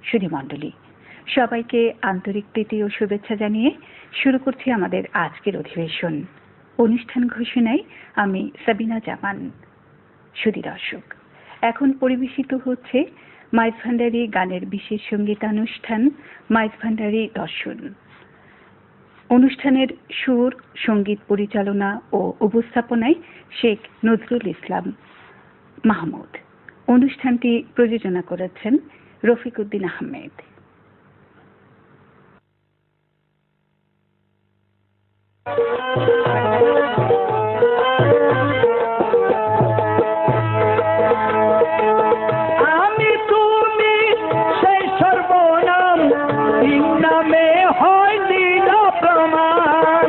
সুধীমণ্ডলী, সবাইকে আন্তরিক প্রীতি ও শুভেচ্ছা জানিয়ে শুরু করছি আমাদের আজকের অধিবেশন। অনুষ্ঠান ঘোষণায় আমি সাবিনা জামান। সুধী দর্শক, এখন পরিবেশিত হচ্ছে মাইজ ভান্ডারী গানের বিশেষ সঙ্গীতানুষ্ঠান মাইজ ভান্ডারী দর্শন। অনুষ্ঠানের সুর, সঙ্গীত পরিচালনা ও উপস্থাপনায় শেখ নজরুল ইসলাম মাহমুদ। অনুষ্ঠানটি প্রযোজনা করেছেন রফিক উদ্দিন আহমেদ। আমি তুমি সেই সর্বনাম, তিন নামে হয় লীল প্রমাণ।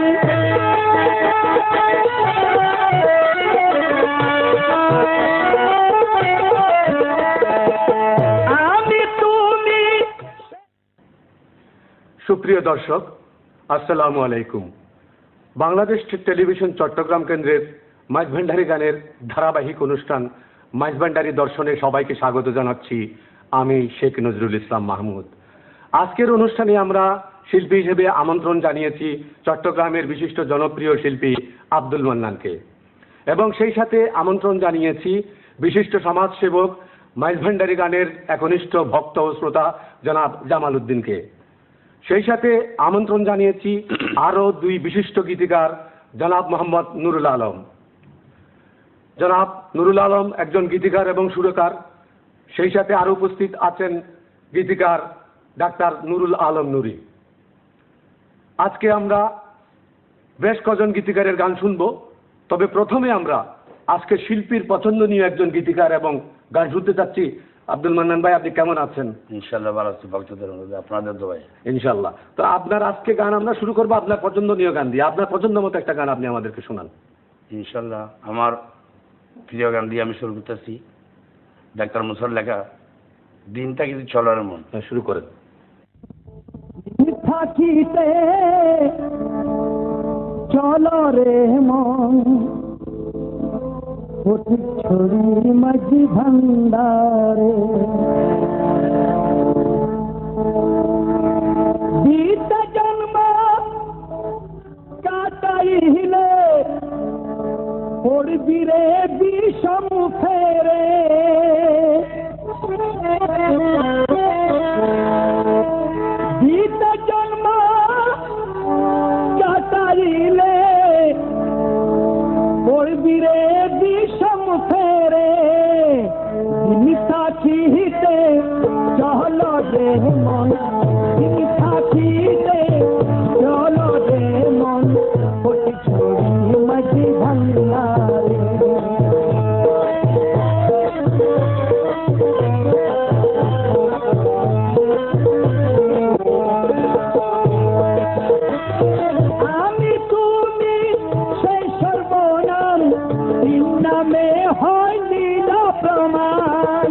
আমি তুমি। সুপ্রিয় দর্শক, আসসালামু আলাইকুম। বাংলাদেশ টেলিভিশন চট্টগ্রাম কেন্দ্রের মাইজ ভান্ডারী গানের ধারাবাহিক অনুষ্ঠান মাইজ ভান্ডারী দর্শনে সবাইকে স্বাগত জানাচ্ছি। আমি শেখ নজরুল ইসলাম মাহমুদ। আজকের অনুষ্ঠানে আমরা শিল্পী হিসেবে আমন্ত্রণ জানিয়েছি চট্টগ্রামের বিশিষ্ট জনপ্রিয় শিল্পী আব্দুল মান্নানকে, এবং সেই সাথে আমন্ত্রণ জানিয়েছি বিশিষ্ট সমাজসেবক মাইজ ভান্ডারী গানের একনিষ্ঠ ভক্ত ও শ্রোতা জনাব জামাল উদ্দিনকে। সেই সাথে আমন্ত্রণ জানিয়েছি আরো দুই বিশিষ্ট গীতিকার, জনাব মোহাম্মদ নুরুল আলম। জনাব নুরুল আলম একজন গীতিকার এবং সুরকার। সেই সাথে আরো উপস্থিত আছেন গীতিকার ডাক্তার নুরুল আলম নুরি। আজকে আমরা বেশ কজন গীতিকারের গান শুনব, তবে প্রথমে আমরা আজকে শিল্পীর পছন্দনীয় একজন গীতিকার এবং গান শুনতে চাচ্ছি। আব্দুল মান্নান ভাই, আপনি কেমন আছেন? ইনশাআল্লাহ ভালো আছি, ভক্তদের মধ্যে আপনাদের দোয়ায় ইনশাআল্লাহ। তো আপনার আজকে গান আমরা শুরু করবো আপনার পছন্দনীয় গান দিয়ে। আপনার পছন্দ মতো একটা গান আপনি আমাদেরকে শোনান। ইনশাআল্লাহ আমার প্রিয় গান দিয়ে আমি শুরু করতেছি, ডাক্তার মুসার লেখা দিনটা কিছু চলার মন। শুরু করেন। থাকিতে চলো রে মন, ছড়ি মাঝি ভান্ডারে, দিতে জন্ম কাটাইলে পড়বি রে বিষম ফেরে। দিতে জন্ম কাটাইলে পড়বি রে বিষম ফেরে। দিন থাকিতে চলো রে মন, দিন থাকিতে চলো রে মন, ছড়ি মাঝি ভান্ডারে। আমি তুমি সেই সর্বনাম, তিন নামে হয় লীল প্রমাণ।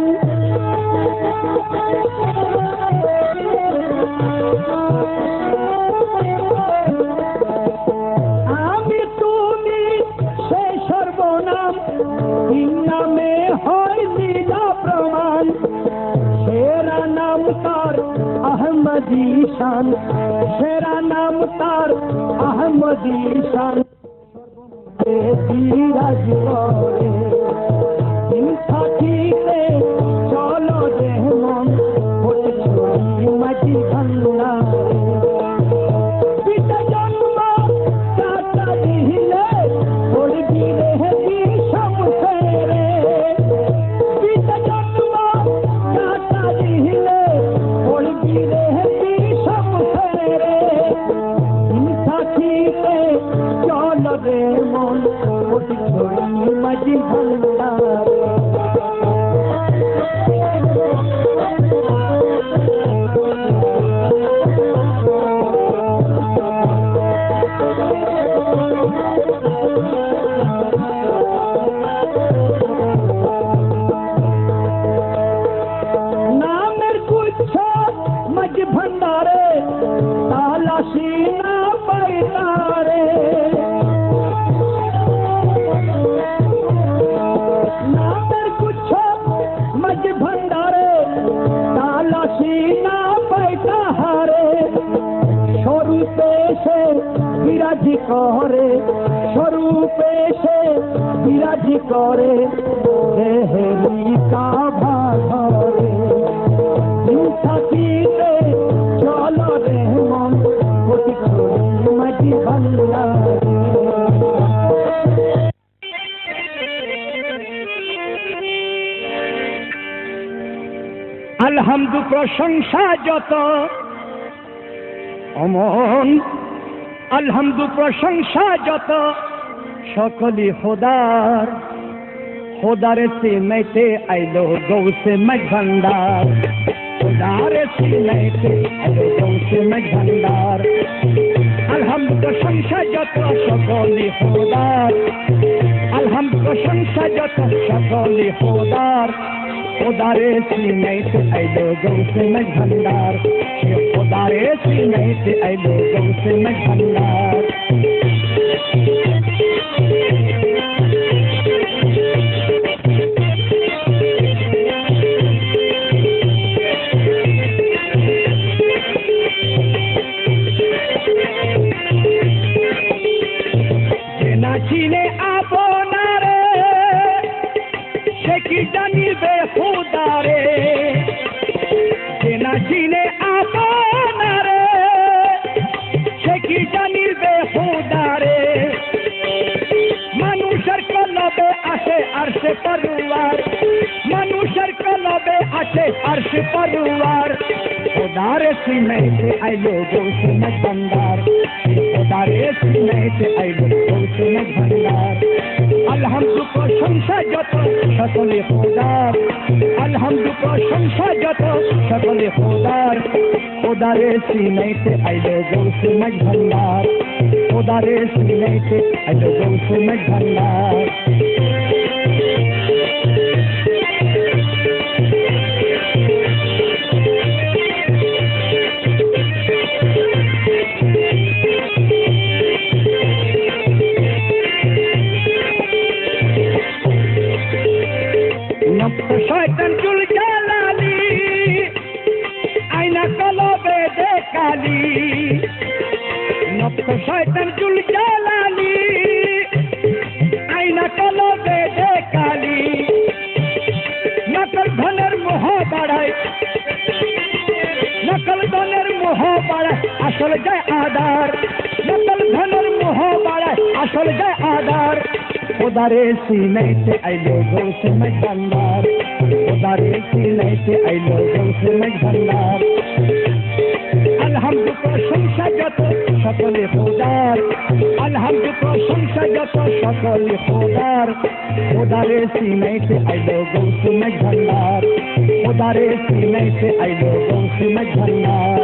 আমি তুমি সেই সর্বনাম, তিন নামে হয় লীল প্রমাণ। সেরা নাম তার আহমদি শান, সেরা নাম তার আহমদি শান। বিরাজ করে দিন থাকিতে চলো রে মন, ছড়ি মাঝি ভান্ডারে। পিতা জন্ম কাটাইলে পড়বি রে বিষম ফেরে। পিতা জন্ম কাটাইলে পড়বি রে বিষম ফেরে। দিন থাকিতে চলো রে মন, ছড়ি মাঝি ভান্ডারে। নামের গুচ্ছ মাঝ ভান্ডারে, তালাশি না পাইতারে। নামের গুচ্ছ মাঝ ভান্ডারে, তালাশি না স্বরূপে সে বিরাজি করে, স্বরূপে সে বিরাজি করে, দেহেরি কাভা ধরে। থাকিতে চলো রে মন কোটি কোটি মাটি ভান্ডারে। আলহামদু প্রশংসা যত অমন, আলহামদু প্রশংসা যত সকলি খোদার, খোদারে সিনাইতে আইলো গৌসে মজভান্ডার, খোদারে সিনাইতে আইলো গৌসে মজভান্ডার। আলহামদু প্রশংসা যত সকলি খোদার, আলহামদু প্রশংসা যত সকলি খোদার, খোদারে সিনাইতে আইলো গৌসে মজভান্ডার, খোদারে সিনাইতে আইলো গৌসে মজভান্ডার। চিনে আপনারে সে কি জানিবে খুদারে, যে না চিনে আপনারে সে কি জানিবে খুদারে। মানুষের কলবে আসে আর সে পরওয়ার, মানুষের কলবে আসে আর সে পরওয়ার, খোদারে সিনাইতে আইলো গৌসে মজভান্ডার, খোদারে সিনাইতে আইলো গৌসে মজভান্ডার। আলহামদু প্রশংসা যত সকলে খোদার, আলহামদু প্রশংসা যত সকলে খোদার, খোদারে সিনাইতে আইলো গৌসে মজভান্ডার, খোদারে সিনাইতে আইলো গৌসে মজভান্ডার। শয়তান চুল জালালি আইনা কলবে দেখালি, নফস শয়তান চুল জালালি আইনা কলবে দেখালি। নকল ধনের মোহ বাড়ায়, নকল ধনের মোহ বাড়ায় আসল যায় আদার, নকল ধনের মোহ বাড়ায় আসল যায় আদার। খোদারে সিনাইতে আইলো গৌসে মজভান্ডার, খোদারে সিনাইতে আইলো গৌসে মজভান্ডার। আলহামদু প্রশংসা যত সকলে খোদার, আলহামদু প্রশংসা যত সকলে খোদার, খোদারে সিনাইতে আইলো গৌসে মজভান্ডার, খোদারে সিনাইতে আইলো গৌসে মজভান্ডার।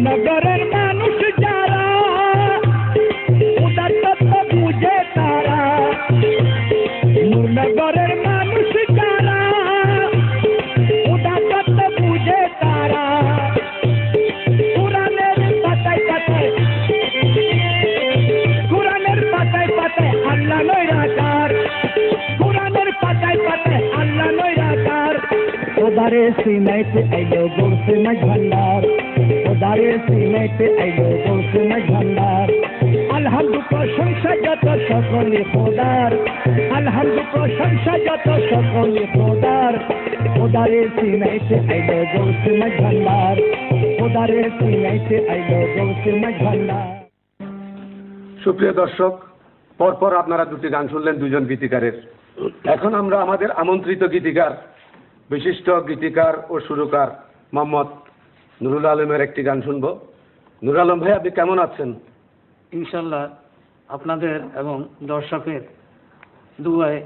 নগরের মানুষ যারা উদার তত্ত্ব বুঝে তারা, নগরের মানুষ যারা উদার তত্ত্ব বুঝে তারা, কোরআনের পাতায় পাতায়, কোরআনের পাতায় পাতায় আল্লাহ নৈরাকার, কোরআনের পাতায় পাতায় আল্লাহ নৈরাকার। খোদারে সিনাইতে আইলো গৌসে মজভান্ডার, খোদারে সিনাইতে আইলো গৌসে মজভান্ডার। আলহামদু প্রশংসা যত সকলে খোদার, আলহামদু প্রশংসা যত সকলে খোদার, খোদারে সিনাইতে আইলো গৌসে মজভান্ডার, খোদারে সিনাইতে আইলো গৌসে মজভান্ডার। সুপ্রিয় দর্শক, পরপর আপনারা দুটি গান শুনলেন দুজন গীতিকারের। এখন আমরা আমাদের আমন্ত্রিত গীতিকার, বিশিষ্ট গীতিকার ও সুরকার মোহাম্মদ নুরুল আলমের একটি গান শুনবো। নুরুল আলম ভাই, আপনি কেমন আছেন? ইনশাল্লাহ আপনাদের এবং দর্শকের দুয়ায়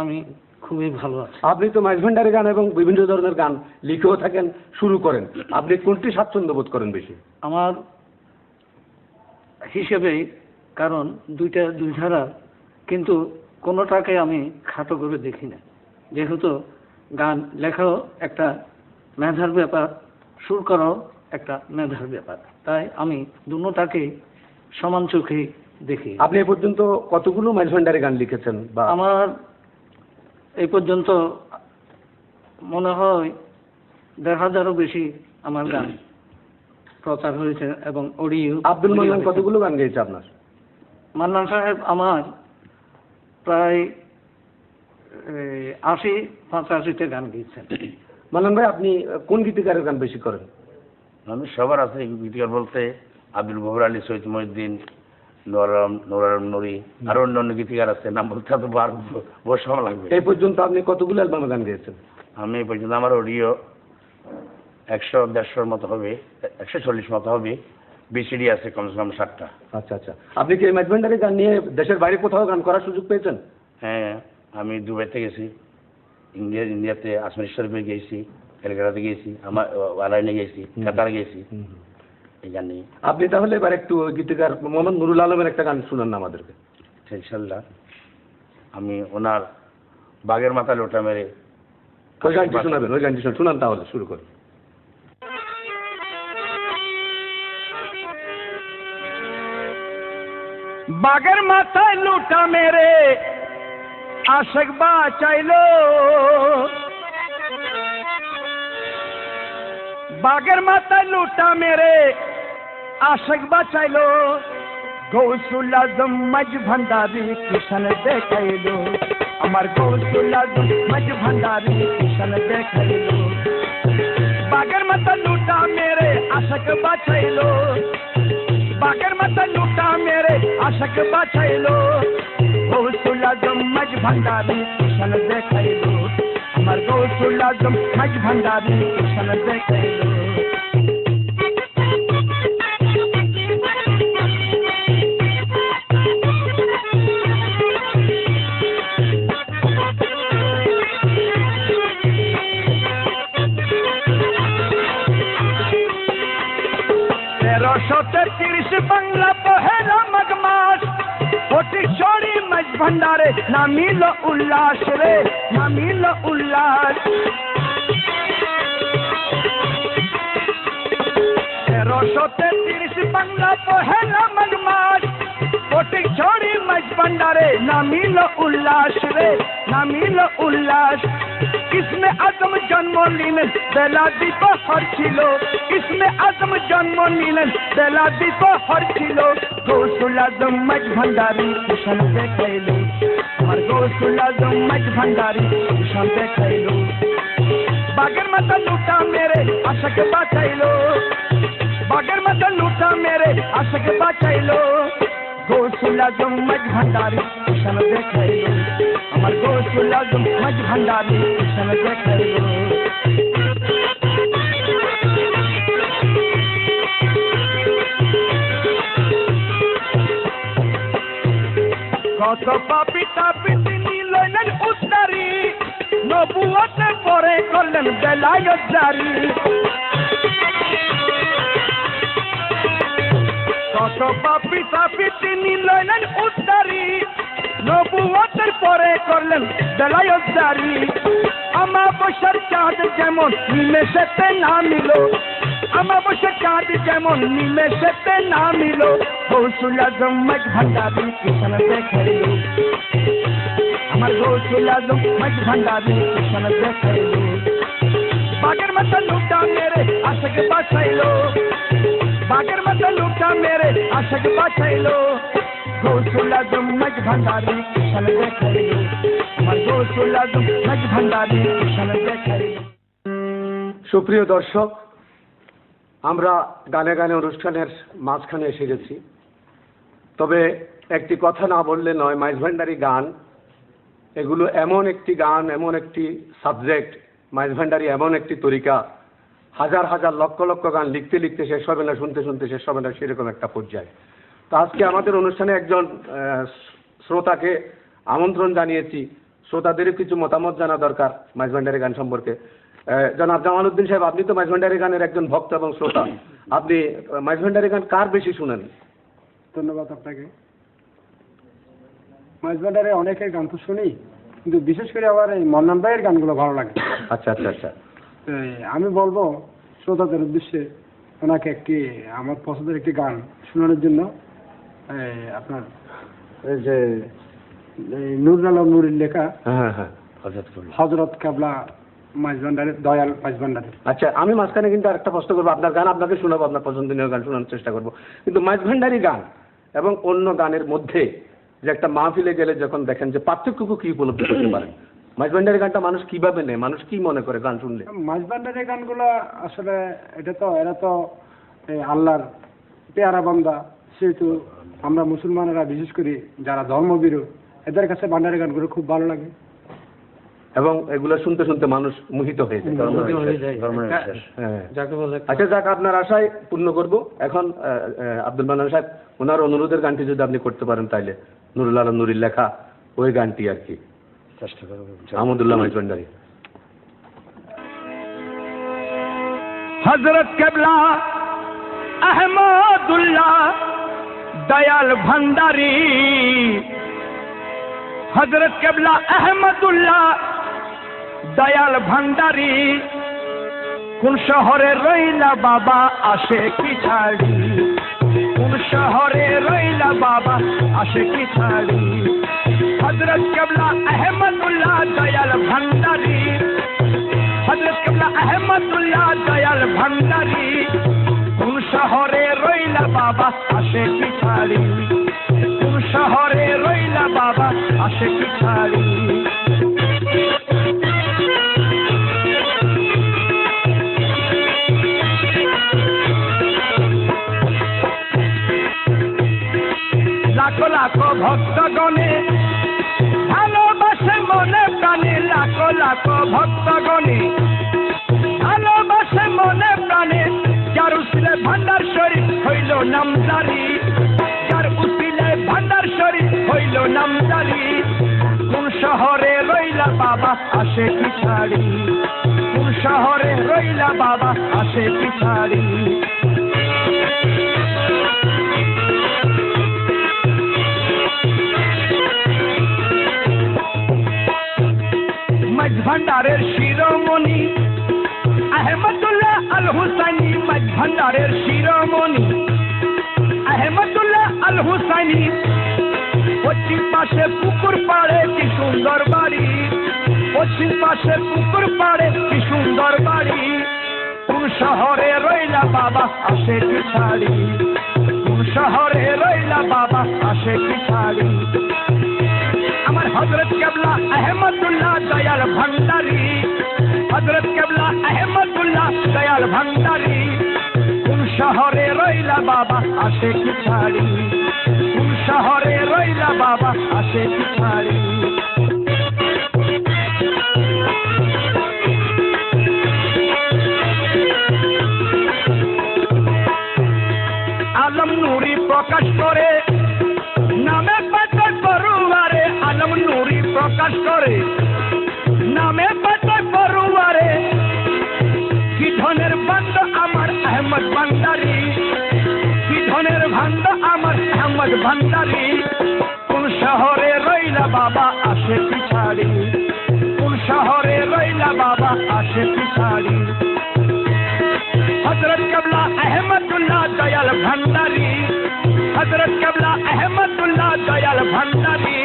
আমি খুবই ভালো আছি। আপনি তো মাঝভান্ডারি গান এবং বিভিন্ন ধরনের গান লিখেও থাকেন, শুরু করেন। আপনি কোনটি স্বাচ্ছন্দ্য বোধ করেন বেশি? আমার হিসেবেই, কারণ দুই ধারা, কিন্তু কোনোটাকে আমি খাটো করে দেখি না। যেহেতু গান লেখাও একটা মেধার ব্যাপার, সুর করাও একটা মেধার ব্যাপার, তাই আমি দুটোটাকে সমান চোখে দেখি। আপনি এ পর্যন্ত কতগুলো মাইজ ভান্ডারি গান লিখেছেন? বা আমার এই পর্যন্ত মনে হয় 1,500-এরও বেশি আমার গান প্রচার হয়েছে এবং অডিও। আব্দুল মান্নান কতগুলো গান গেয়েছে আপনার? মান্নান সাহেব আমার প্রায় 80-85টা গান গেয়েছেন। মান্নান ভাই, আপনি কোন গীতিকারের গান বেশি করেন? আমি সবার আছে গীতিকার বলতে আব্দুল বহর আলী, সৈয়দ মহিউদ্দিন, নোরারম নুরি, আরো অন্যান্য গীতিকার আছে, নাম বলতে তো বহু সময় লাগবে। এই পর্যন্ত আপনি কতগুলো অ্যালবামে গান গেয়েছেন? আমি এই পর্যন্ত আমার অডিও 100-150 মতো হবে, 140 মতো হবে। বিসিডি আছে কমসে কম 60টা। আচ্ছা আচ্ছা, আপনি কি এই মাইজ ভান্ডারি গান নিয়ে দেশের বাইরে কোথাও গান করার সুযোগ পেয়েছেন? হ্যাঁ, আমি দুবাইতে গেছি, ইন্ডিয়াতে আজমের শরীফে গেছি, ক্যালকাটাতে গেছি, আমার আলাইনে গেছি, কাতারে গেছি এই গান নিয়ে। আপনি তাহলে এবার একটু গীতিকার মোহাম্মদ নুরুল আলমের একটা গান শুনান না আমাদেরকে। ইনশাল্লাহ আমি ওনার বাগের মাথায় লোটা মেরে ওই গানটি শোনাবেন, ওই গানটি শুনান তাহলে শুরু করুন। বাগের মাথায় লুটা মেরে আশেক বাঁচাইলো, বাগের মাথায় লুটা মেরে আশেক বাঁচাইলো, গৌসুল আজম মাঝ ভান্ডারি কিষান দেখাইলো, আমার গৌসুল আজম মাঝ ভান্ডারি কিষান দেখাইলো, বাগের মাথায় লুটা মেরে আশেক বাঁচাইলো, বাগের মাথায় লুটা মেরে আশেক বাঁচাইলো, গৌসুল আজম মাঝ ভান্ডারি কিষান দেখাইলো, আমার গৌসুল আজম মাঝ ভান্ডারি কিষান দেখাইলো। বাংলা পহেলা মাঘ মাস ফটিকছড়ি মাঝ ভান্ডারে নামিল উল্লাস রে, নামিল উল্লাস। 1333 বাংলা পহেলা মাঘ মাস ফটিকছড়ি মাঝ ভান্ডারে নামিল উল্লাস রে, নামিল উল্লাস। इसमें आजम जन्म लीलन बेला दीपहर छिलो, इसमें आजम जन्म लीलन बेला दीपहर छिलो, गौसुल आजम मज भंडारी किशन देखाइलो, हमार गौसुल आजम मज भंडारी किशन देखाइलो, बागर माता लूटा मेरे आशक बाचाइलो, बागर माता लूटा मेरे आशक बाचाइलो, गौसुल आजम मज भंडारी किशन देखाइलो, আমার গৌসুল আজম মাঝ ভান্ডারি কিষান দেখাইলো। কত পাপি তাপি তিনি লইলেন উদ্ধারি, নবুয়তের পরে করলেন বেলায়েত জারি, কত পাপি তাপি তিনি লইলেন উদ্ধারি, নবুয়তের পরে করলেন বেলায়েত জারি, আমাবস্যার চাঁদ যেমন নিমেষেতে নামিল, আমাবস্যার চাঁদ যেমন নিমেষেতে নামিল, গৌসুল আজম মাঝ ভান্ডারি কিষান দেখাইলো, আমার গৌসুল আজম মাঝ ভান্ডারি কিষান দেখাইলো, বাগের মাথা লুটা মেরে আশেক বাঁচাইলো, বাগের মাথা লুটা মেরে আশেক বাঁচাইলো, গৌসুল আজম মাঝ ভান্ডারি কিষান দেখাইলো, আমার গৌসুল আজম মাঝ ভান্ডারি কিষান দেখাইলো। সুপ্রিয় দর্শক, আমরা গানে গানে অনুষ্ঠানের মাঝখানে এসে গেছি। তবে একটি কথা না বললে নয়, মাইজ ভান্ডারি গান এগুলো এমন একটি গান, এমন একটি সাবজেক্ট, মাইজ ভান্ডারি এমন একটি তরিকা, হাজার হাজার লক্ষ লক্ষ গান লিখতে লিখতে শেষ হবে না, শুনতে শুনতে শেষ হবে না, সেরকম একটা পর্যায়ে। তো আজকে আমাদের অনুষ্ঠানে একজন শ্রোতাকে আমন্ত্রণ জানিয়েছি, শ্রোতাদেরও কিছু মতামত জানা দরকার মাইজ ভান্ডারি গান সম্পর্কে। জনাব জামাল উদ্দিন সাহেব, আপনি তো মাইজ ভান্ডারি গানের একজন ভক্ত এবং শ্রোতা, আপনি মাইজ ভান্ডারি গান কার বেশি শুনেন? ধন্যবাদ আপনাকে। মাইজ ভান্ডারে অনেকের গান তো শুনি, কিন্তু বিশেষ করে আমার এই মন্নান ভাইয়ের গানগুলো ভালো লাগে। আচ্ছা আচ্ছা আচ্ছা, আমি বলবো শ্রোতাদের উদ্দেশ্যে ওনাকে একটি আমার পছন্দের একটি গান শোনানোর জন্য। আপনার এই যে নুরুল আলম নুরির লেখা হ্যাঁ হ্যাঁ। হযরত কেবলা মাইজভান্ডারের, দয়াল মাইজভান্ডারের। আচ্ছা, আমি মাঝখানে কিন্তু আরেকটা প্রশ্ন করবো। আপনার গান আপনাকে শোনাবো, আপনার পছন্দনীয় গান শোনানোর চেষ্টা করবো, কিন্তু মাইজভান্ডারি গান এবং অন্য গানের মধ্যে যে একটা মাহফিলে গেলে যখন দেখেন যে পার্থক্য কি উপলব্ধি করতে পারেন? মাইজভান্ডারি গানটা মানুষ কিভাবে নেয়, মানুষ কি মনে করে গান শুনলে? মাইজভান্ডারের গানগুলো আসলে এরা তো এই আল্লাহর পেয়ারা বান্দা, সেহেতু আমরা মুসলমানেরা বিশেষ করে যারা ধর্মভীরু এদের কাছে ভান্ডারের গানগুলো খুব ভালো লাগে এবং এগুলো শুনতে শুনতে মানুষ মোহিত হয়ে যায়। হ্যাঁ। আচ্ছা যাক, আপনার আশায় পূর্ণ করব। এখন আব্দুল মান্নান সাহেব, ওনার অনুরোধের গানটি যদি আপনি করতে পারেন তাইলে নুরুল আলম নুরির লেখা ওই গানটি আর কি, চেষ্টা করবো। আহমদুল্লাহ মাইজভান্ডারি। হযরত কেবলা আহমদুল্লাহ দয়াল ভান্ডারী, হযরত কেবলা আহমদুল্লাহ দয়াল ভান্ডারী, কোন শহরে রইলা বাবা আসে কি ছাড়ি, কোন শহরে রইলা বাবা আসে কি ছাড়ি, হযরত কেবলা আহমদুল্লাহ দয়াল ভান্ডারী, হযরত কেবলা আহমদুল্লাহ দয়াল ভান্ডারী, কোন শহরে রইলা বাবা আসে কি ছাড়ি, কোন শহরে রইলা বাবা আসে কি ছাড়ি। লাখো লাখো ভক্তগণে ভালোবাসে মনে প্রাণে, লাখো লাখো ভক্তগণে ভালোবাসে মনে প্রাণে, যার উসিলে ভান্ডার শরীফ হইল নামজারি, যার উসিলে ভান্ডার শরীফ হইল নামজারি, কোন শহরে রইলা বাবা আসে কি ছাড়ি, কোন শহরে রইলা বাবা আসে কি ছাড়ি। মাইজভান্ডারের শিরোমণি আহমদুল্লাহ আল হুসাইনি, মাইজভান্ডারের শিরোমণি আহমদুল্লাহ আল হুসাইনি, পশ্চিম পাশে পুকুর পাড়ে কি সুন্দর বাড়ি, পশ্চিম পাশে পুকুর পাড়ে কি সুন্দর বাড়ি, কোন শহরে রইলা বাবা আসে কি ছাড়ি, কোন শহরে রইলা বাবা আসে কি ছাড়ি। আমার হযরত কেবলা আহমদুল্লাহ দয়াল ভান্ডারী, হযরত কেবলা আহমদুল্লাহ দয়াল ভান্ডারী, কোন শহরে রইলা বাবা আসে কি ছাড়ি, কোন শহরে রইলা বাবা আসে কি ছাড়ি। আলম নুরি প্রকাশ করে নামে পাতা করুয়ারে, আলম নুরি প্রকাশ করে নামে পাতা করুয়ারে, কি ধনের বান্দ আমার আহমদ ভান্ডারী, কি ধনের বান্দ আমার আহমদ ভান্ডারী, কোন শহরে রইলা বাবা আসে কি ছাড়ি, কোন শহরে রইলা বাবা আসে কি ছাড়ি। হযরত কেবলা আহমদুল্লাহ দয়াল ভান্ডারী, হযরত কেবলা আহমদুল্লাহ দয়াল ভান্ডারী,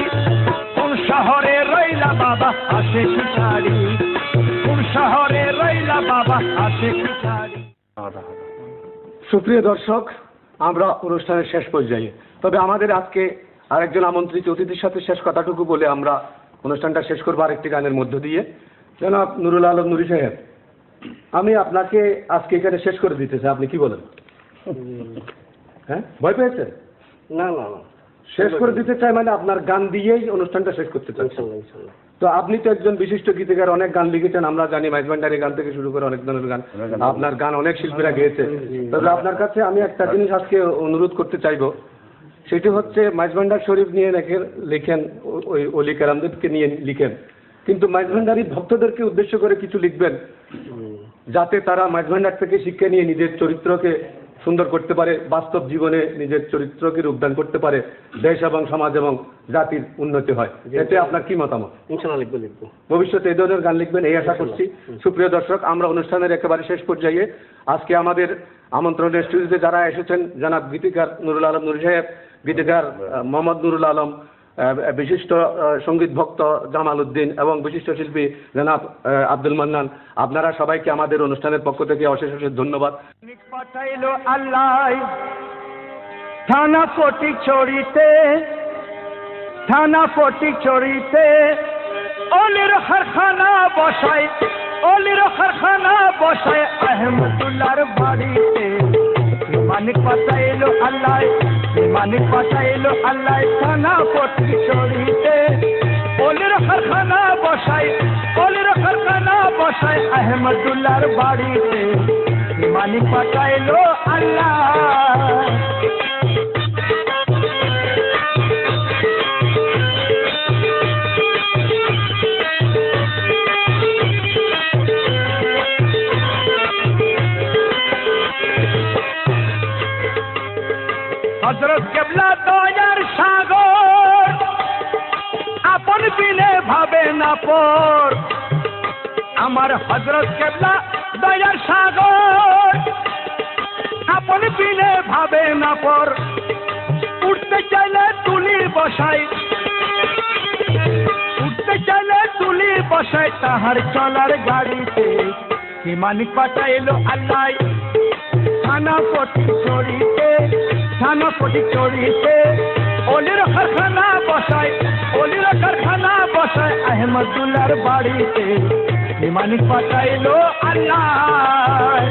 কোন শহরে রইলা বাবা আসে কি ছাড়ি, কোন শহরে রইলা বাবা আসে কি ছাড়ি। সুপ্রিয় দর্শক, আমরা অনুষ্ঠানের শেষ পর্যায়ে, তবে আমাদের আজকে আরেকজন আমন্ত্রিত অতিথির সাথে শেষ কথাটুকু বলে আমরা অনুষ্ঠানটা শেষ করবো আরেকটি গানের মধ্য দিয়ে। জনাব নুরুল আলম নুরি সাহেব, আমি আপনাকে আজকে এখানে শেষ করে দিতে চাই, আপনি কি বলেন? হ্যাঁ, ভয় পেয়েছেন? না না না, শেষ করে দিতে চাই মানে আপনার গান দিয়েই অনুষ্ঠানটা শেষ করতে চাই। তো আপনি তো একজন বিশিষ্ট গীতিকার, অনেক গান লিখেছেন, আমরা জানি মাইজভান্ডারি গান থেকে শুরু করে অনেক ধরনের গান আপনার গান অনেক শিল্পীরা গেয়েছে। তবে আপনার কাছে আমি একটা জিনিস আজকে অনুরোধ করতে চাইবো, সেটি হচ্ছে মাইজভান্ডার শরীফ নিয়ে লেখেন, ওই অলি কেরামদেরকে নিয়ে লিখেন, কিন্তু মাইজভান্ডারি ভক্তদেরকে উদ্দেশ্য করে কিছু লিখবেন, যাতে তারা মাইজভান্ডার থেকে শিক্ষা নিয়ে নিজের চরিত্রকে সুন্দর করতে পারে, বাস্তব জীবনে নিজের চরিত্রকে রূপদান করতে পারে, দেশ এবং সমাজ এবং জাতির উন্নতি হয়। এতে আপনার কি মতামত? ইনশাআল্লাহ লিখবো। ভবিষ্যতে এই ধরনের গান লিখবেন এই আশা করছি। সুপ্রিয় দর্শক, আমরা অনুষ্ঠানের একেবারে শেষ পর্যায়ে আজকে আমাদের আমন্ত্রণের স্টুডিওতে যারা এসেছেন, জনাব গীতিকার নুরুল আলম নুরি সাহেব, গীতিকার মোহাম্মদ নুরুল আলম, বিশিষ্ট সঙ্গীত ভক্ত জামাল উদ্দিন এবং বিশিষ্ট শিল্পী জনাব আব্দুল মান্নান, আপনারা সবাইকে আমাদের অনুষ্ঠানের পক্ষ থেকে অশেষ অশেষ ধন্যবাদ। পাঠাইলো আল্লাহ থানা ফটিক চড়িতে অলির কারখানা বসায় আহমদুল্লাহর বাড়িতে মানিক পাঠাইলো আল্লাহ থানা ফটিক চড়িতে অলির কারখানা বসায় আহমদুল্লাহর বাড়িতে মানিক পাঠাইলো আল্লাহ। হযরত কেবলা দয়ার সাগর আপন বিনে ভাবে না পর, আমার হযরত কেবলা দয়ার সাগর আপন বিনে ভাবে না পর, উঠতে চাইলে তুলি বসায় তাহার চলার গাড়িতে মানিক পাঠাইলো আল্লাহ থানা ফটিক চড়িতে অলির কারখানা বসায় আহমদুল্লাহর বাড়িতে মানিক পাঠাইলো আল্লাহ।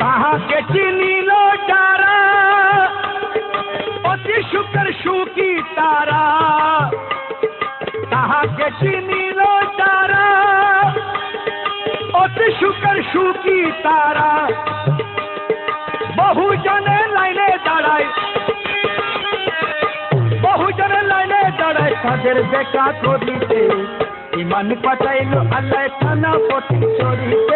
তাহাকে চিনিল যারা অতি সুখের সুখী তারা, তাহাকে চিনিল যারা অতি সুখের সুখী তারা, বহুজনে লাইনে দাঁড়ায় তাদের দেখা করিতে মানিক পাঠাইলো আল্লাহ থানা ফটিক চড়িতে